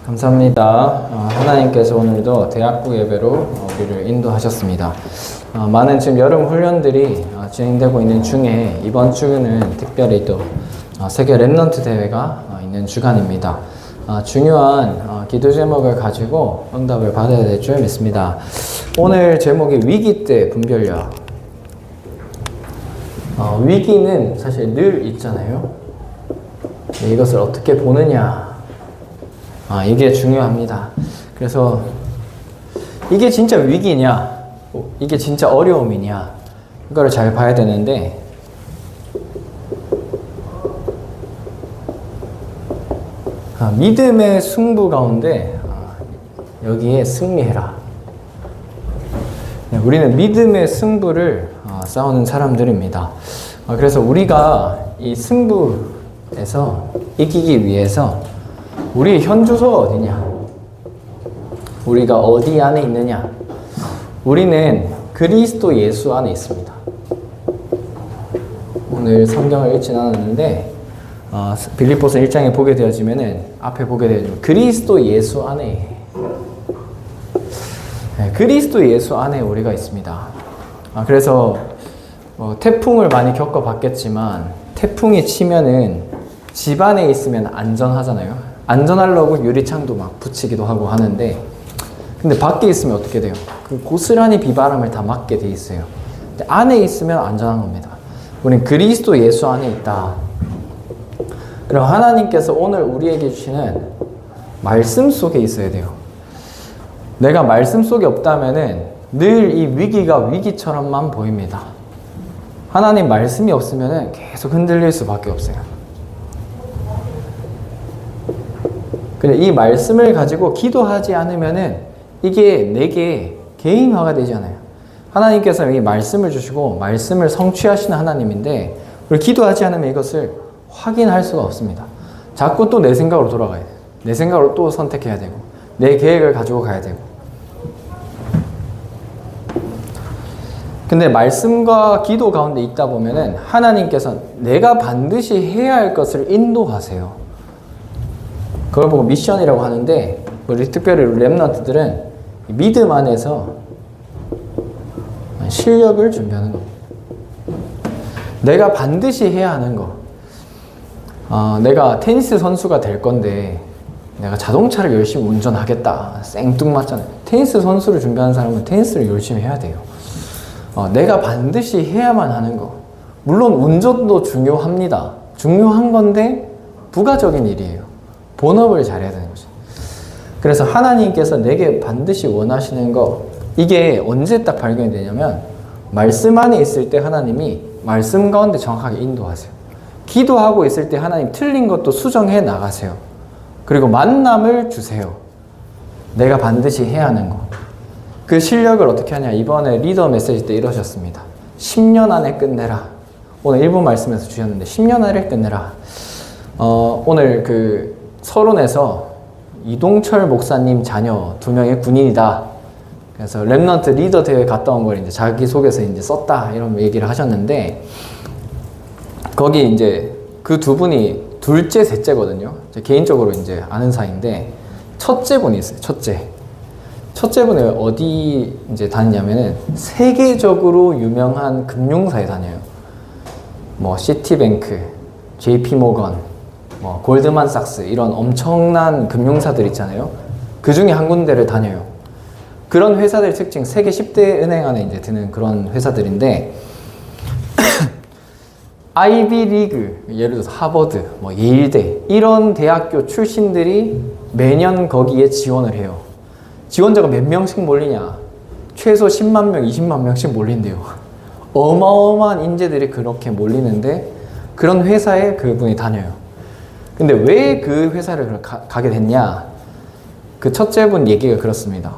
감사합니다. 하나님께서 오늘도 대학부 예배로 우리를 인도하셨습니다. 많은 지금 여름 훈련들이 진행되고 있는 중에 이번 주는 특별히 또 세계 랩넌트 대회가 있는 주간입니다. 중요한 기도 제목을 가지고 응답을 받아야 될 줄 믿습니다. 오늘 제목이 위기 때 분별력. 위기는 사실 늘 있잖아요. 이것을 어떻게 보느냐, 이게 중요합니다. 그래서 이게 진짜 위기냐, 이게 진짜 어려움이냐, 이거를 잘 봐야 되는데, 믿음의 승부 가운데 여기에 승리해라. 우리는 믿음의 승부를 싸우는 사람들입니다. 그래서 우리가 이 승부에서 이기기 위해서 우리 현주소가 어디냐? 우리가 어디 안에 있느냐? 우리는 그리스도 예수 안에 있습니다. 오늘 성경을 읽진 않았는데 빌립보서 1장에 보게 되어지면은 앞에 보게 되어지면 그리스도 예수 안에, 그리스도 예수 안에 우리가 있습니다. 그래서 태풍을 많이 겪어봤겠지만 태풍이 치면은 집 안에 있으면 안전하잖아요. 안전하려고 유리창도 막 붙이기도 하고 하는데, 근데 밖에 있으면 어떻게 돼요? 그 고스란히 비바람을 다 맞게 돼 있어요. 근데 안에 있으면 안전한 겁니다. 우린 그리스도 예수 안에 있다. 그럼 하나님께서 오늘 우리에게 주시는 말씀 속에 있어야 돼요. 내가 말씀 속에 없다면은 늘 이 위기가 위기처럼만 보입니다. 하나님 말씀이 없으면은 계속 흔들릴 수밖에 없어요. 근데 이 말씀을 가지고 기도하지 않으면은 이게 내게 개인화가 되지 않아요. 하나님께서 이 말씀을 주시고 말씀을 성취하시는 하나님인데, 우리 기도하지 않으면 이것을 확인할 수가 없습니다. 자꾸 또 내 생각으로 돌아가야 돼요. 내 생각으로 또 선택해야 되고, 내 계획을 가지고 가야 되고. 근데 말씀과 기도 가운데 있다 보면은 하나님께서 내가 반드시 해야 할 것을 인도하세요. 그걸 보고 미션이라고 하는데, 우리 특별히 랩넌트들은 믿음 안에서 실력을 준비하는 겁니다. 내가 반드시 해야 하는 거. 내가 테니스 선수가 될 건데 내가 자동차를 열심히 운전하겠다, 생뚱맞잖아요. 테니스 선수를 준비하는 사람은 테니스를 열심히 해야 돼요. 내가 반드시 해야만 하는 거. 물론 운전도 중요합니다. 중요한 건데 부가적인 일이에요. 본업을 잘해야 되는 거죠. 그래서 하나님께서 내게 반드시 원하시는 거, 이게 언제 딱 발견이 되냐면 말씀 안에 있을 때 하나님이 말씀 가운데 정확하게 인도하세요. 기도하고 있을 때 하나님 틀린 것도 수정해 나가세요. 그리고 만남을 주세요. 내가 반드시 해야 하는 거. 그 실력을 어떻게 하냐, 이번에 리더 메시지 때 이러셨습니다. 10년 안에 끝내라. 오늘 일부 말씀에서 주셨는데 10년 안에 끝내라. 오늘 그 서론에서 이동철 목사님 자녀 2명의 군인이다. 그래서 랩넌트 리더 대회 갔다 온 걸 이제 자기소개서 이제 썼다, 이런 얘기를 하셨는데, 거기 이제 그 두 분이 둘째, 셋째거든요. 개인적으로 이제 아는 사이인데, 첫째 분이 있어요. 첫째 분이 어디 이제 다니냐면은 세계적으로 유명한 금융사에 다녀요. 뭐 시티뱅크, JP모건, 뭐 골드만삭스, 이런 엄청난 금융사들 있잖아요. 그 중에 한 군데를 다녀요. 그런 회사들 특징, 세계 10대 은행 안에 이제 드는 그런 회사들인데, 아이비리그, 예를 들어서 하버드, 뭐 예일대, 이런 대학교 출신들이 매년 거기에 지원을 해요. 지원자가 몇 명씩 몰리냐? 최소 10만 명, 20만 명씩 몰린대요. 어마어마한 인재들이 그렇게 몰리는데, 그런 회사에 그분이 다녀요. 근데 왜 그 회사를 가게 됐냐? 그 첫째 분 얘기가 그렇습니다.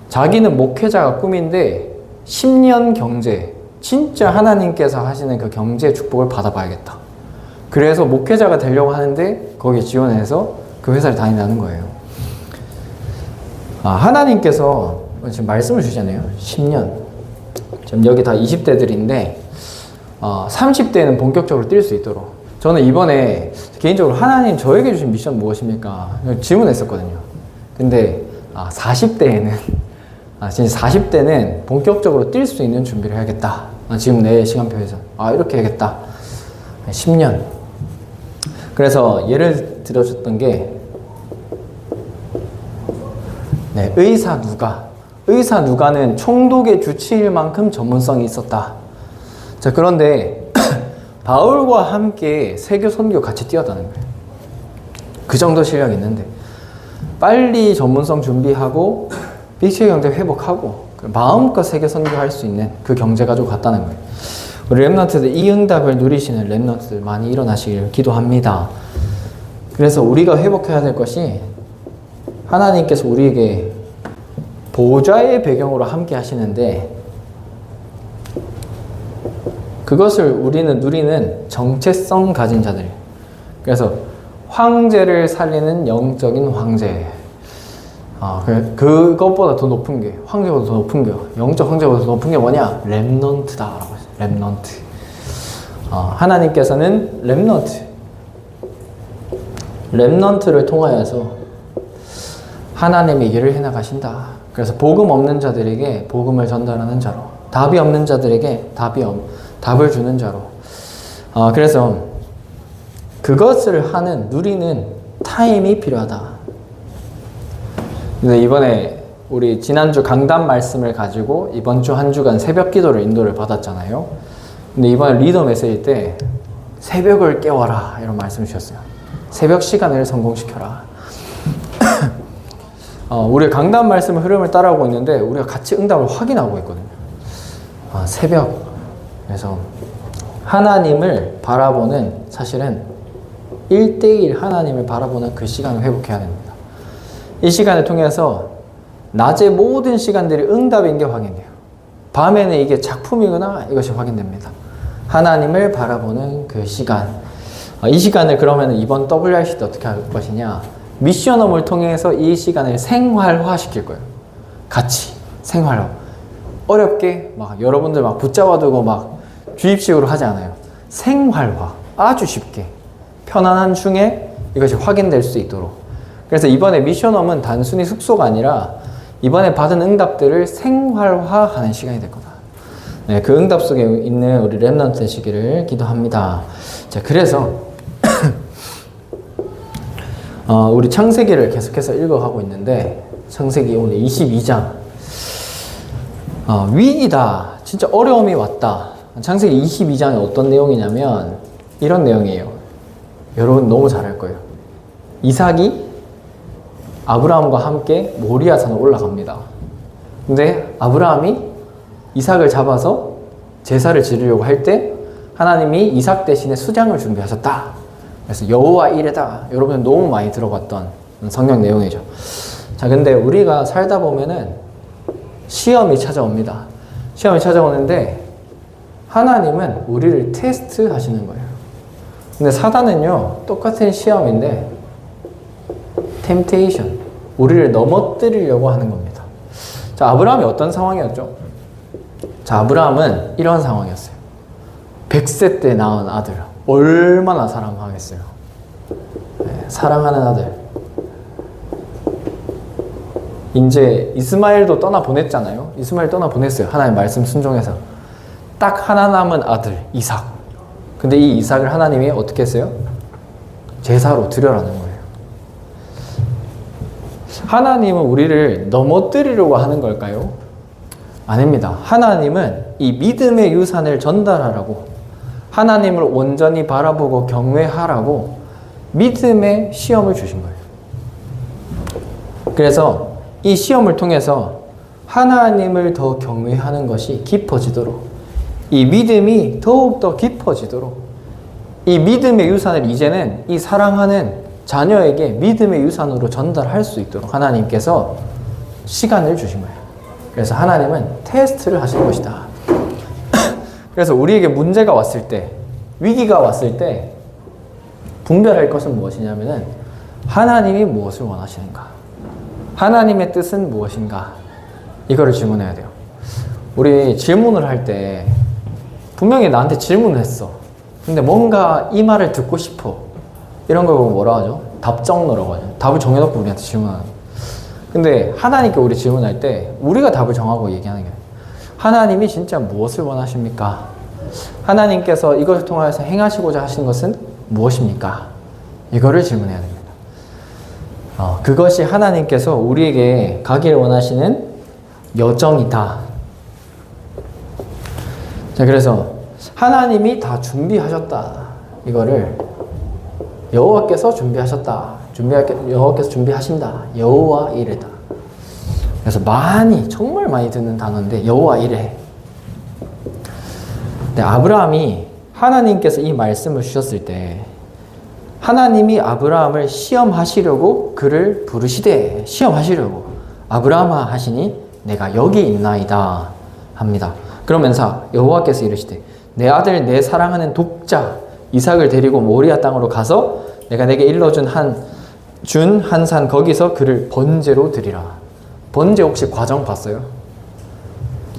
자기는 목회자가 꿈인데 10년 경제, 진짜 하나님께서 하시는 그 경제 축복을 받아봐야겠다. 그래서 목회자가 되려고 하는데 거기에 지원해서 그 회사를 다닌다는 거예요. 하나님께서 지금 말씀을 주잖아요. 10년. 지금 여기 다 20대들인데 30대는 본격적으로 뛸 수 있도록. 저는 이번에 개인적으로 하나님 저에게 주신 미션 무엇입니까? 질문했었거든요. 근데 40대에는 진짜 40대는 본격적으로 뛸 수 있는 준비를 해야겠다. 지금 내 시간표에서 이렇게 해야겠다. 10년. 그래서 예를 들어줬던 게 의사 누가는 총독의 주치일 만큼 전문성이 있었다. 자, 그런데 바울과 함께 세교 선교 같이 뛰었다는 거예요. 그 정도 실력이 있는데 빨리 전문성 준비하고 일체 경제 회복하고 마음껏 세계 선교할 수 있는 그 경제 가지고 갔다는 거예요. 우리 랩런트들 이 응답을 누리시는 랩런트들 많이 일어나시길 기도합니다. 그래서 우리가 회복해야 될 것이 하나님께서 우리에게 보좌의 배경으로 함께 하시는데 그것을 우리는 누리는 정체성 가진 자들. 그래서 황제를 살리는 영적인 황제. 그것보다 더 높은 게, 황제보다 더 높은 게, 영적 황제보다 더 높은 게 뭐냐? 랩넌트다 라고 했어요. 랩넌트. 하나님께서는 랩넌트를 통하여서 하나님의 일을 해나가신다. 그래서 복음 없는 자들에게 복음을 전달하는 자로, 답이 없는 자들에게 답을 주는 자로. 그래서 그것을 누리는 타임이 필요하다. 근데 이번에 우리 지난주 강단 말씀을 가지고 이번 주 한 주간 새벽 기도를 인도를 받았잖아요. 근데 이번에 리더 메시지 때 새벽을 깨워라 이런 말씀 주셨어요. 새벽 시간을 성공시켜라. 우리 강단 말씀의 흐름을 따라오고 있는데 우리가 같이 응답을 확인하고 있거든요. 새벽. 그래서 하나님을 바라보는, 사실은 1대1 하나님을 바라보는 그 시간을 회복해야 됩니다. 이 시간을 통해서 낮의 모든 시간들이 응답인 게 확인돼요. 밤에는 이게 작품이구나, 이것이 확인됩니다. 하나님을 바라보는 그 시간. 이 시간을 그러면 이번 WRC 때 어떻게 할 것이냐? 미션홈을 통해서 이 시간을 생활화 시킬 거예요. 같이 생활화. 어렵게 여러분들 붙잡아두고 주입식으로 하지 않아요. 생활화. 아주 쉽게 편안한 중에 이것이 확인될 수 있도록. 그래서 이번에 미션홈은 단순히 숙소가 아니라 이번에 받은 응답들을 생활화하는 시간이 될 거다. 그 응답 속에 있는 우리 랩런트 되시기를 기도합니다. 자, 그래서 우리 창세기를 계속해서 읽어가고 있는데 창세기 오늘 22장. 위기다. 진짜 어려움이 왔다. 창세기 22장에 어떤 내용이냐면 이런 내용이에요. 여러분 너무 잘할 거예요. 이삭이 아브라함과 함께 모리아산으로 올라갑니다. 근데 아브라함이 이삭을 잡아서 제사를 지르려고 할 때 하나님이 이삭 대신에 수장을 준비하셨다. 그래서 여호와 이레다. 여러분 너무 많이 들어봤던 성경 내용이죠. 자, 근데 우리가 살다 보면은 시험이 찾아옵니다. 시험이 찾아오는데 하나님은 우리를 테스트 하시는 거예요. 근데 사단은요, 똑같은 시험인데 템테이션, 우리를 넘어뜨리려고 하는 겁니다. 자, 아브라함이 어떤 상황이었죠? 자, 아브라함은 이런 상황이었어요. 100세 때 낳은 아들, 얼마나 사랑하겠어요. 사랑하는 아들. 이제 이스마엘도 떠나 보냈잖아요. 이스마엘 떠나 보냈어요. 하나님 말씀 순종해서. 딱 하나 남은 아들 이삭. 근데 이 이삭을 하나님이 어떻게 했어요? 제사로 드려라는 거예요. 하나님은 우리를 넘어뜨리려고 하는 걸까요? 아닙니다. 하나님은 이 믿음의 유산을 전달하라고, 하나님을 온전히 바라보고 경외하라고 믿음의 시험을 주신 거예요. 그래서 이 시험을 통해서 하나님을 더 경외하는 것이 깊어지도록, 이 믿음이 더욱더 깊어지도록, 이 믿음의 유산을 이제는 이 사랑하는 자녀에게 믿음의 유산으로 전달할 수 있도록 하나님께서 시간을 주신 거예요. 그래서 하나님은 테스트를 하시는 것이다. 그래서 우리에게 문제가 왔을 때, 위기가 왔을 때 분별할 것은 무엇이냐면은 하나님이 무엇을 원하시는가, 하나님의 뜻은 무엇인가, 이거를 질문해야 돼요. 우리 질문을 할 때 분명히 나한테 질문을 했어. 근데 뭔가 이 말을 듣고 싶어. 이런 걸 뭐라 하죠? 답정너라고 하죠. 답을 정해놓고 우리한테 질문하는. 근데 하나님께 우리 질문할 때 우리가 답을 정하고 얘기하는 게 하나님이 진짜 무엇을 원하십니까? 하나님께서 이것을 통하여서 행하시고자 하신 것은 무엇입니까? 이거를 질문해야 됩니다. 그것이 하나님께서 우리에게 가기를 원하시는 여정이다. 자, 그래서 하나님이 다 준비하셨다. 이거를 여호와께서 준비하셨다. 여호와께서 준비하신다. 여호와 이레다. 그래서 정말 많이 듣는 단어인데 여호와 이레. 근데 아브라함이 하나님께서 이 말씀을 주셨을 때 하나님이 아브라함을 시험하시려고 그를 부르시되 시험하시려고 아브라함아 하시니 내가 여기 있나이다 합니다. 그러면서 여호와께서 이르시되 내 아들 내 사랑하는 독자 이삭을 데리고 모리아 땅으로 가서 내가 내게 일러준 한 산 거기서 그를 번제로 드리라. 번제 혹시 과정 봤어요?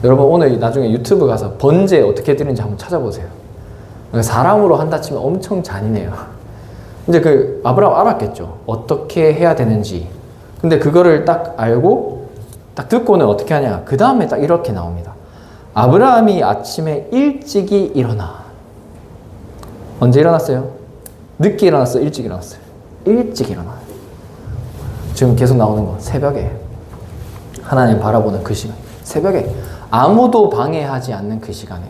여러분 오늘 나중에 유튜브 가서 번제 어떻게 드리는지 한번 찾아보세요. 사람으로 한다 치면 엄청 잔인해요. 이제 아브라함 알았겠죠. 어떻게 해야 되는지. 근데 그거를 딱 알고 딱 듣고는 어떻게 하냐. 그 다음에 딱 이렇게 나옵니다. 아브라함이 아침에 일찍이 일어나. 언제 일어났어요? 늦게 일어났어요? 일찍 일어났어요? 일찍 일어나. 지금 계속 나오는 거 새벽에 하나님 바라보는 그 시간. 새벽에 아무도 방해하지 않는 그 시간에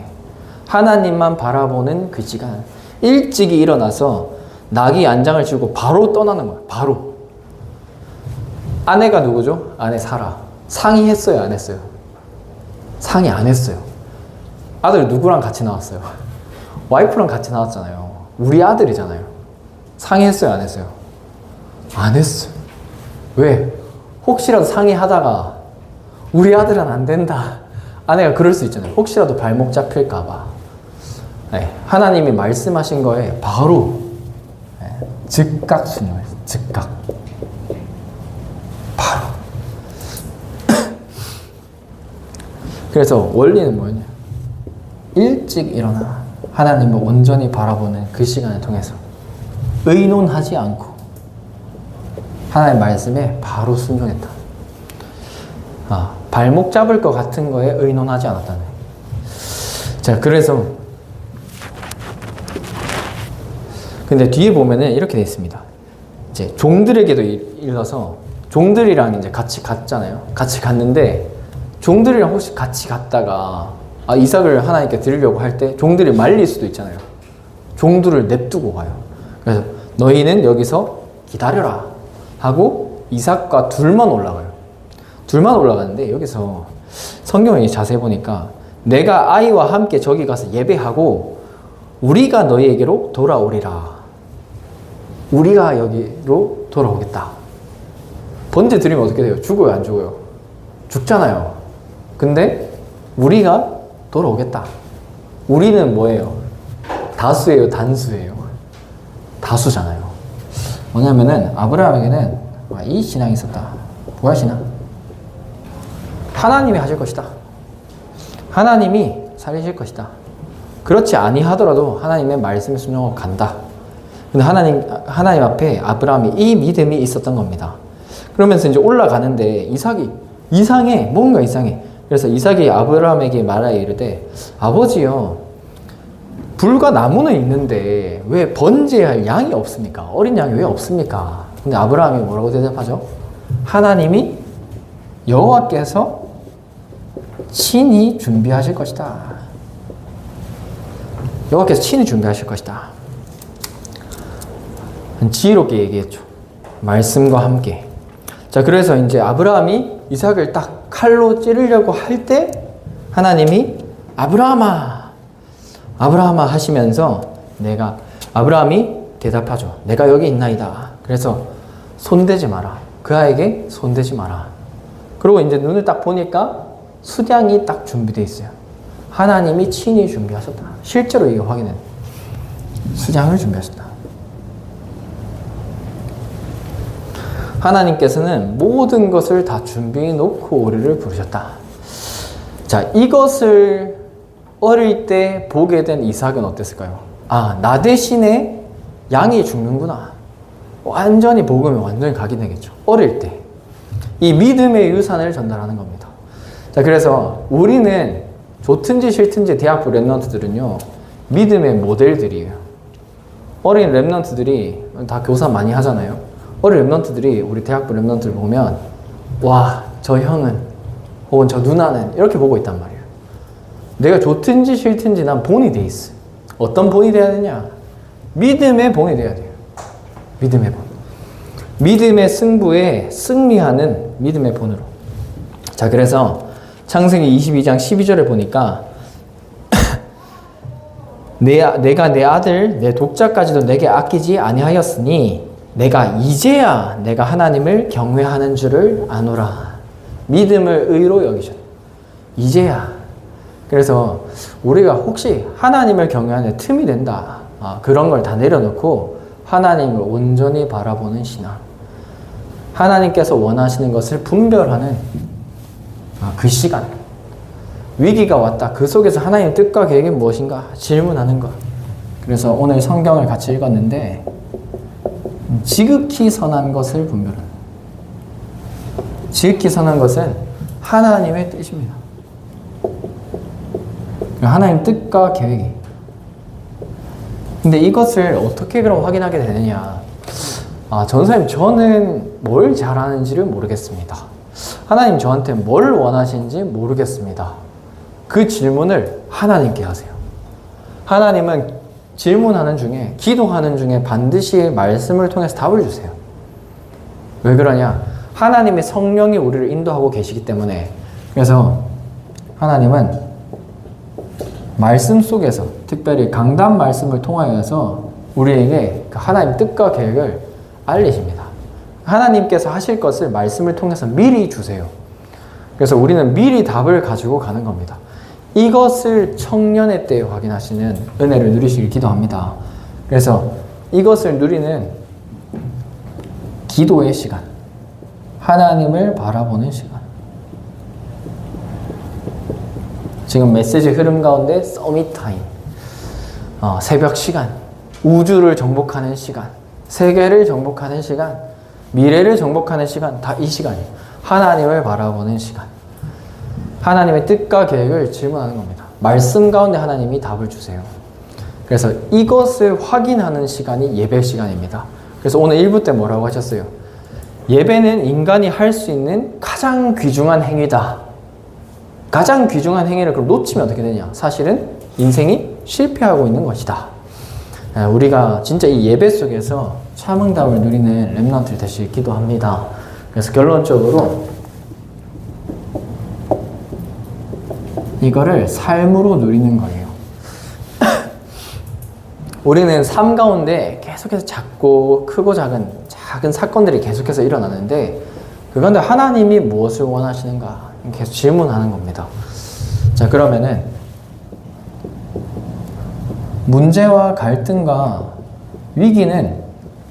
하나님만 바라보는 그 시간. 일찍이 일어나서 나귀 안장을 쥐고 바로 떠나는 거야. 바로. 아내가 누구죠? 아내 사라. 상의했어요? 안 했어요? 상의 안 했어요. 아들 누구랑 같이 나왔어요? 와이프랑 같이 나왔잖아요. 우리 아들이잖아요. 상의했어요? 안 했어요? 안 했어요. 왜? 혹시라도 상의하다가 우리 아들은 안 된다. 아내가 그럴 수 있잖아요. 혹시라도 발목 잡힐까봐. 네, 하나님이 말씀하신 거에 바로 즉각 순종했어요. 즉각. 바로. 그래서 원리는 뭐였냐? 일찍 일어나 하나님을 온전히 바라보는 그 시간을 통해서 의논하지 않고 하나님 말씀에 바로 순종했다. 발목 잡을 것 같은 거에 의논하지 않았다네. 자, 그래서 근데 뒤에 보면은 이렇게 돼 있습니다. 이제 종들에게도 일러서 종들이랑 이제 같이 갔잖아요. 같이 갔는데 종들이랑 혹시 같이 갔다가 이삭을 하나님께 드리려고 할 때 종들이 말릴 수도 있잖아요. 종들을 냅두고 가요. 그래서 너희는 여기서 기다려라 하고 이삭과 둘만 올라가요. 둘만 올라가는데 여기서 성경을 자세히 보니까 내가 아이와 함께 저기 가서 예배하고 우리가 너희에게로 돌아오리라. 우리가 여기로 돌아오겠다. 번제 드리면 어떻게 돼요? 죽어요? 안 죽어요? 죽잖아요. 근데 우리가 돌아오겠다. 우리는 뭐예요? 다수예요? 단수예요? 다수잖아요. 뭐냐면은 아브라함에게는 이 신앙이 있었다. 뭐야 신앙? 하나님이 하실 것이다. 하나님이 살리실 것이다. 그렇지 아니하더라도 하나님의 말씀에 순종하고 간다. 근데 하나님 앞에 아브라함이 이 믿음이 있었던 겁니다. 그러면서 이제 올라가는데 이삭이 이상해. 뭔가 이상해. 그래서 이삭이 아브라함에게 말하여 이르되 아버지요 불과 나무는 있는데 왜 번제할 양이 없습니까? 어린 양이 왜 없습니까? 근데 아브라함이 뭐라고 대답하죠? 하나님이 여호와께서 친히 준비하실 것이다. 여호와께서 친히 준비하실 것이다. 지혜롭게 얘기했죠. 말씀과 함께. 자, 그래서 이제 아브라함이 이삭을 딱 칼로 찌르려고 할 때 하나님이 아브라함아 하시면서 아브라함이 대답하죠. 내가 여기 있나이다. 그래서 손대지 마라. 그 아이에게 손대지 마라. 그리고 이제 눈을 딱 보니까 수량이 딱 준비되어 있어요. 하나님이 친히 준비하셨다. 실제로 이게 확인은 수량을 준비하셨다. 하나님께서는 모든 것을 다 준비해 놓고 우리를 부르셨다. 자, 이것을 어릴 때 보게 된 이삭은 어땠을까요? 나 대신에 양이 죽는구나. 완전히 복음에 완전히 각인되겠죠. 어릴 때. 이 믿음의 유산을 전달하는 겁니다. 자, 그래서 우리는 좋든지 싫든지 대학부 랩런트들은요, 믿음의 모델들이에요. 어린 랩런트들이 다 교사 많이 하잖아요. 어린 랩런트들이 우리 대학부 랩런트를 보면, 와, 저 형은 혹은 저 누나는 이렇게 보고 있단 말이에요. 내가 좋든지 싫든지 난 본이 돼 있어. 어떤 본이 돼야 되냐? 믿음의 본이 돼야 돼요. 믿음의 본. 믿음의 승부에 승리하는 믿음의 본으로. 자, 그래서 창세기 22장 12절에 보니까 내가 내 아들 내 독자까지도 내게 아끼지 아니하였으니 내가 이제야 내가 하나님을 경외하는 줄을 아노라. 믿음을 의로 여기셨다. 이제야. 그래서 우리가 혹시 하나님을 경외하는 틈이 된다, 그런 걸 다 내려놓고 하나님을 온전히 바라보는 신앙, 하나님께서 원하시는 것을 분별하는 그 시간, 위기가 왔다, 그 속에서 하나님의 뜻과 계획이 무엇인가 질문하는 것. 그래서 오늘 성경을 같이 읽었는데 지극히 선한 것을 분별하는, 지극히 선한 것은 하나님의 뜻입니다. 하나님 뜻과 계획이. 근데 이것을 어떻게 그럼 확인하게 되느냐? 전사님, 저는 뭘 잘하는지를 모르겠습니다. 하나님 저한테 뭘 원하시는지 모르겠습니다. 그 질문을 하나님께 하세요. 하나님은 질문하는 중에, 기도하는 중에 반드시 말씀을 통해서 답을 주세요. 왜 그러냐? 하나님의 성령이 우리를 인도하고 계시기 때문에. 그래서 하나님은 말씀 속에서, 특별히 강단 말씀을 통하여서 우리에게 하나님 뜻과 계획을 알리십니다. 하나님께서 하실 것을 말씀을 통해서 미리 주세요. 그래서 우리는 미리 답을 가지고 가는 겁니다. 이것을 청년의 때에 확인하시는 은혜를 누리시길 기도합니다. 그래서 이것을 누리는 기도의 시간, 하나님을 바라보는 시간. 지금 메시지 흐름 가운데 서밋 타임, 새벽 시간, 우주를 정복하는 시간, 세계를 정복하는 시간, 미래를 정복하는 시간, 다 이 시간이에요. 하나님을 바라보는 시간, 하나님의 뜻과 계획을 질문하는 겁니다. 말씀 가운데 하나님이 답을 주세요. 그래서 이것을 확인하는 시간이 예배 시간입니다. 그래서 오늘 1부 때 뭐라고 하셨어요? 예배는 인간이 할 수 있는 가장 귀중한 행위다. 가장 귀중한 행위를 그럼 놓치면 어떻게 되냐? 사실은 인생이 실패하고 있는 것이다. 우리가 진짜 이 예배 속에서 참응답을 누리는 렘넌트 되시길 기도합니다. 그래서 결론적으로 이거를 삶으로 누리는 거예요. 우리는 삶 가운데 계속해서 작고 크고 작은 사건들이 계속해서 일어나는데 그 가운데 하나님이 무엇을 원하시는가 계속 질문하는 겁니다. 자, 그러면은 문제와 갈등과 위기는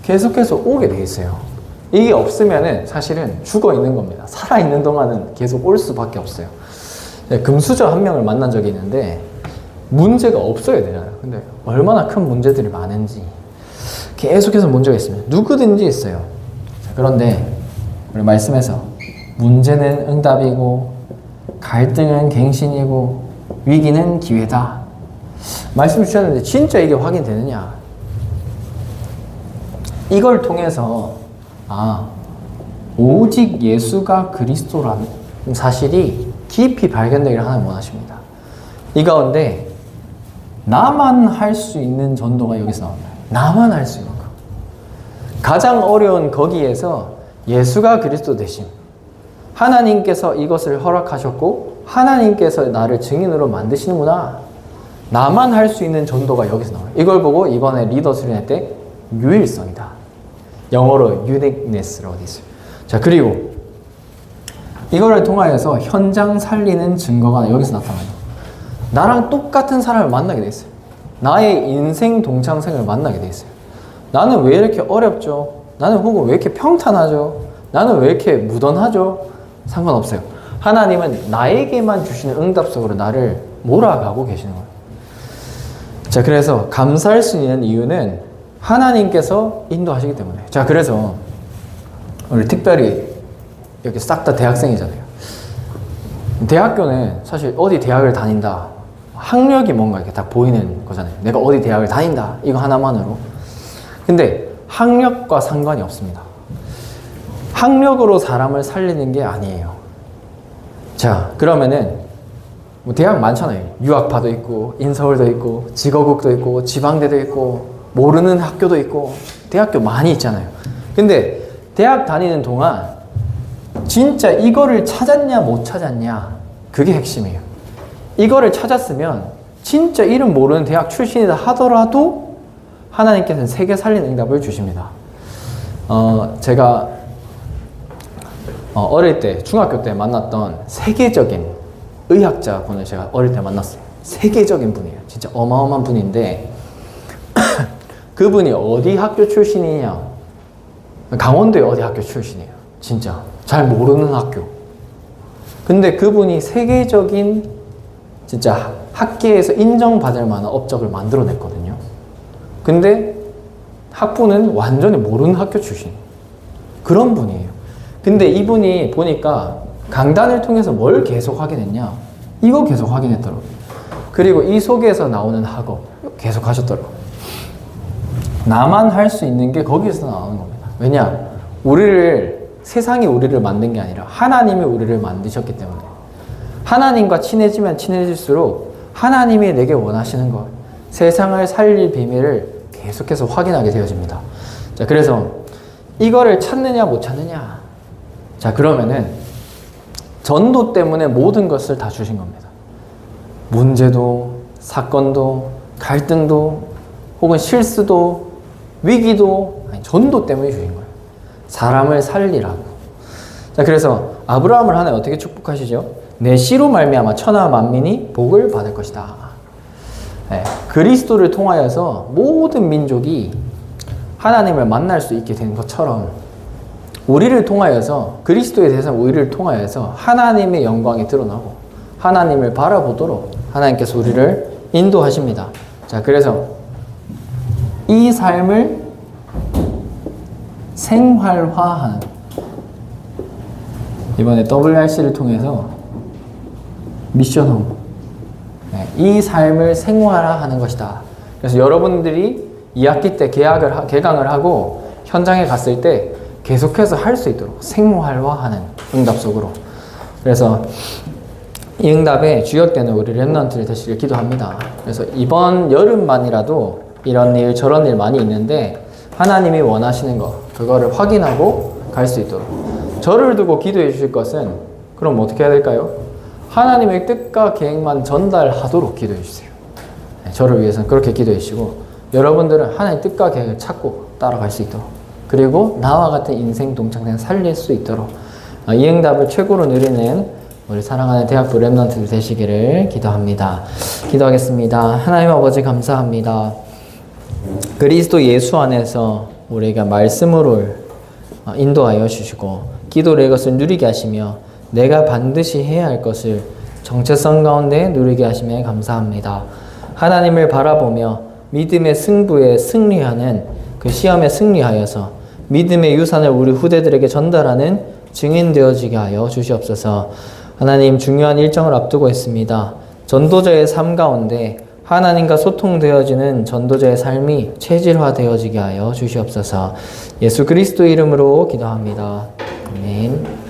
계속해서 오게 돼 있어요. 이게 없으면은 사실은 죽어 있는 겁니다. 살아 있는 동안은 계속 올 수밖에 없어요. 금수저 한 명을 만난 적이 있는데 문제가 없어야 되잖아요. 근데 얼마나 큰 문제들이 많은지 계속해서 문제가 있습니다. 누구든지 있어요. 자, 그런데 우리 말씀에서 문제는 응답이고 갈등은 갱신이고 위기는 기회다 말씀 주셨는데 진짜 이게 확인되느냐? 이걸 통해서 오직 예수가 그리스도라는 사실이 깊이 발견되기를 하나님 원하십니다. 이 가운데 나만 할 수 있는 전도가 여기서 나옵니다. 나만 할 수 있는 거. 가장 어려운 거기에서 예수가 그리스도 되심. 하나님께서 이것을 허락하셨고 하나님께서 나를 증인으로 만드시는구나. 나만 할 수 있는 전도가 여기서 나와요. 이걸 보고 이번에 리더 수련회 때 유일성이다. 영어로 uniqueness라고 되어 있어요. 자, 그리고 이거를 통하여서 현장 살리는 증거가 여기서 나타나요. 나랑 똑같은 사람을 만나게 돼 있어요. 나의 인생 동창생을 만나게 돼 있어요. 나는 왜 이렇게 어렵죠? 나는 혹은 왜 이렇게 평탄하죠? 나는 왜 이렇게 무던하죠? 상관없어요. 하나님은 나에게만 주시는 응답 속으로 나를 몰아가고 계시는 거예요. 자, 그래서 감사할 수 있는 이유는 하나님께서 인도하시기 때문에. 자, 그래서 우리 특별히 이렇게 싹 다 대학생이잖아요. 대학교는 사실 어디 대학을 다닌다, 학력이 뭔가 이렇게 딱 보이는 거잖아요. 내가 어디 대학을 다닌다, 이거 하나만으로. 근데 학력과 상관이 없습니다. 학력으로 사람을 살리는 게 아니에요. 자, 그러면은 뭐 대학 많잖아요. 유학파도 있고, 인서울도 있고, 직어국도 있고, 지방대도 있고, 모르는 학교도 있고, 대학교 많이 있잖아요. 근데 대학 다니는 동안 진짜 이거를 찾았냐 못 찾았냐, 그게 핵심이에요. 이거를 찾았으면 진짜 이름 모르는 대학 출신이다 하더라도 하나님께서는 세계 살리는 응답을 주십니다. 제가 어릴 때, 중학교 때 만났던 세계적인 의학자분을 제가 어릴 때 만났어요. 세계적인 분이에요. 진짜 어마어마한 분인데 그분이 어디 학교 출신이냐, 강원도의 어디 학교 출신이에요. 진짜 잘 모르는 학교. 근데 그분이 세계적인 진짜 학계에서 인정받을 만한 업적을 만들어냈거든요. 근데 학부는 완전히 모르는 학교 출신, 그런 분이에요. 근데 이분이 보니까 강단을 통해서 뭘 계속 확인했냐, 이거 계속 확인했더라고요. 그리고 이 속에서 나오는 학업 계속 하셨더라고요. 나만 할 수 있는 게 거기서 나오는 겁니다. 왜냐? 세상이 우리를 만든 게 아니라 하나님이 우리를 만드셨기 때문에, 하나님과 친해지면 친해질수록 하나님이 내게 원하시는 것, 세상을 살릴 비밀을 계속해서 확인하게 되어집니다. 자, 그래서 이거를 찾느냐 못 찾느냐. 자, 그러면은 전도 때문에 모든 것을 다 주신 겁니다. 문제도, 사건도, 갈등도, 혹은 실수도, 위기도, 전도 때문에 주신 거예요. 사람을 살리라고. 자, 그래서 아브라함을 하나님 어떻게 축복하시죠? 내 씨로 말미암아 천하 만민이 복을 받을 것이다. 네, 그리스도를 통하여서 모든 민족이 하나님을 만날 수 있게 된 것처럼 우리를 통하여서, 그리스도에 대해서 우리를 통하여서 하나님의 영광이 드러나고 하나님을 바라보도록 하나님께서 우리를 인도하십니다. 자, 그래서 이 삶을 생활화한, 이번에 WRC를 통해서 미션홈, 이 삶을 생활화하는 것이다. 그래서 여러분들이 2학기 때 개강을 하고 현장에 갔을 때 계속해서 할 수 있도록 생활화하는 응답 속으로. 그래서 이 응답에 주역되는 우리 렘넌트를 되시길 기도합니다. 그래서 이번 여름만이라도 이런 일 저런 일 많이 있는데 하나님이 원하시는 거, 그거를 확인하고 갈 수 있도록. 저를 두고 기도해 주실 것은, 그럼 어떻게 해야 될까요? 하나님의 뜻과 계획만 전달하도록 기도해 주세요. 저를 위해서는 그렇게 기도해 주시고, 여러분들은 하나님의 뜻과 계획을 찾고 따라갈 수 있도록, 그리고 나와 같은 인생 동창생 살릴 수 있도록 이 응답을 최고로 누리는 우리 사랑하는 대학부 렘넌트들 되시기를 기도합니다. 기도하겠습니다. 하나님 아버지 감사합니다. 그리스도 예수 안에서 우리가 말씀으로 인도하여 주시고 기도를 이것을 누리게 하시며 내가 반드시 해야 할 것을 정체성 가운데 누리게 하시며 감사합니다. 하나님을 바라보며 믿음의 승부에 승리하는 그 시험에 승리하여서 믿음의 유산을 우리 후대들에게 전달하는 증인 되어지게 하여 주시옵소서. 하나님, 중요한 일정을 앞두고 있습니다. 전도자의 삶 가운데 하나님과 소통되어지는 전도자의 삶이 체질화되어지게 하여 주시옵소서. 예수 그리스도 이름으로 기도합니다. 아멘.